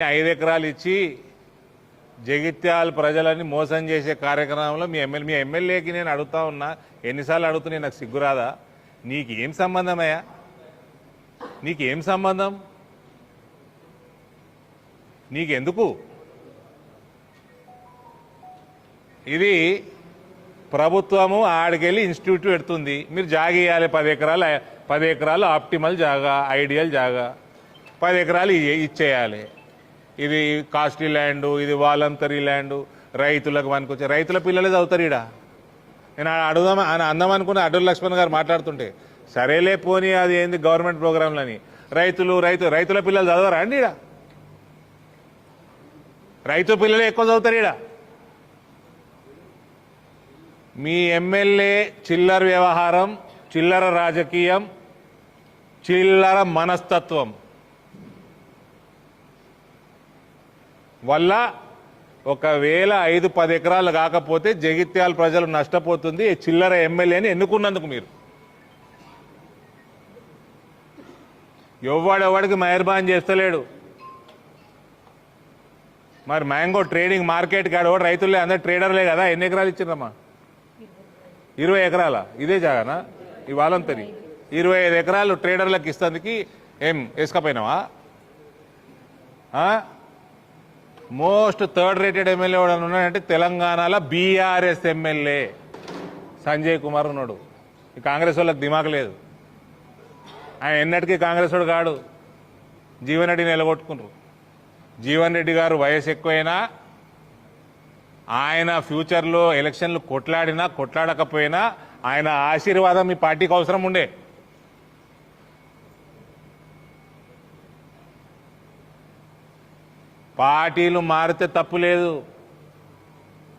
5 ఎకరాలు ఇచ్చి జగిత్యాల ప్రజలని మోసం చేసే కార్యక్రమంలో మీ ఎమ్మెల్యేకి నేను అడుగుతా ఉన్నా, ఎన్నిసార్లు అడుగుతున్నా, నాకు సిగ్గురాదా? నీకేం సంబంధమయ్యా? నీకేం సంబంధం? నీకెందుకు? ఇది ప్రభుత్వము ఆడికెళ్ళి ఇన్స్టిట్యూట్ పెడుతుంది, మీరు జాగా ఇవ్వాలి. 10 ఎకరాలు ఆప్టిమల్ జాగా, ఐడియల్ జాగా, 10 ఎకరాలు ఇచ్చేయాలి. ఇది కాస్ట్లీ ల్యాండ్, ఇది వాలంటరీ ల్యాండ్, రైతులకు పనికొచ్చే. రైతుల పిల్లలే చదువుతారు ఈడ. నేను అడుగుదాం అని అందాం అనుకున్న అడ్డూరు లక్ష్మణ్ గారు మాట్లాడుతుంటే, సరేలే పోనీ అది ఏంది గవర్నమెంట్ ప్రోగ్రాంలని. రైతుల పిల్లలు చదవరా అండి ఈడ? రైతు పిల్లలే ఎక్కువ చదువుతారు ఈడ. మీ ఎమ్మెల్యే చిల్లర వ్యవహారం, చిల్లర రాజకీయం, చిల్లర మనస్తత్వం వల్ల ఒకవేళ 5-10 ఎకరాలు కాకపోతే జగిత్యాల ప్రజలు నష్టపోతుంది చిల్లర ఎమ్మెల్యేని ఎన్నుకున్నందుకు. మీరు ఎవడెవడికి మెహర్బాన్ చేస్తలేడు. మరి మ్యాంగో ట్రేడింగ్ మార్కెట్ కాడ రైతులే, అందరు ట్రేడర్లే కదా. ఎన్ని ఎకరాలు ఇచ్చిరమ్మా? 20 ఎకరాల ఇదే జాగానా? ఇవాళంతరి 25 ఎకరాలు ట్రేడర్లకు ఇస్తానికి ఏం వేసుకపోయినావా? మోస్ట్ థర్డ్ రేటెడ్ ఎమ్మెల్యే ఎవడన్నా ఉన్నాడంటే తెలంగాణలో బీఆర్ఎస్ ఎమ్మెల్యే సంజయ్ కుమార్ ఉన్నాడు. ఈ కాంగ్రెస్ వాళ్ళకి దిమాగ్ లేదు. ఆయన ఎన్నటికీ కాంగ్రెస్ వాడు కాడు. జీవన్ రెడ్డిని నిలగొట్టుకున్నారు. జీవన్ రెడ్డి గారు వయసు ఎక్కువైనా, ఆయన ఫ్యూచర్లో ఎలక్షన్లు కొట్లాడినా కొట్లాడకపోయినా ఆయన ఆశీర్వాదం మీ పార్టీకి అవసరం ఉండే. పార్టీలు మారితే తప్పు లేదు.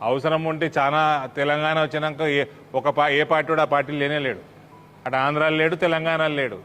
అవసరం ఉంటే చాలా తెలంగాణ వచ్చినాక ఏ పార్టీ కూడా ఆ పార్టీలు లేనే లేడు. అటు ఆంధ్రాలో లేడు, తెలంగాణలో లేడు.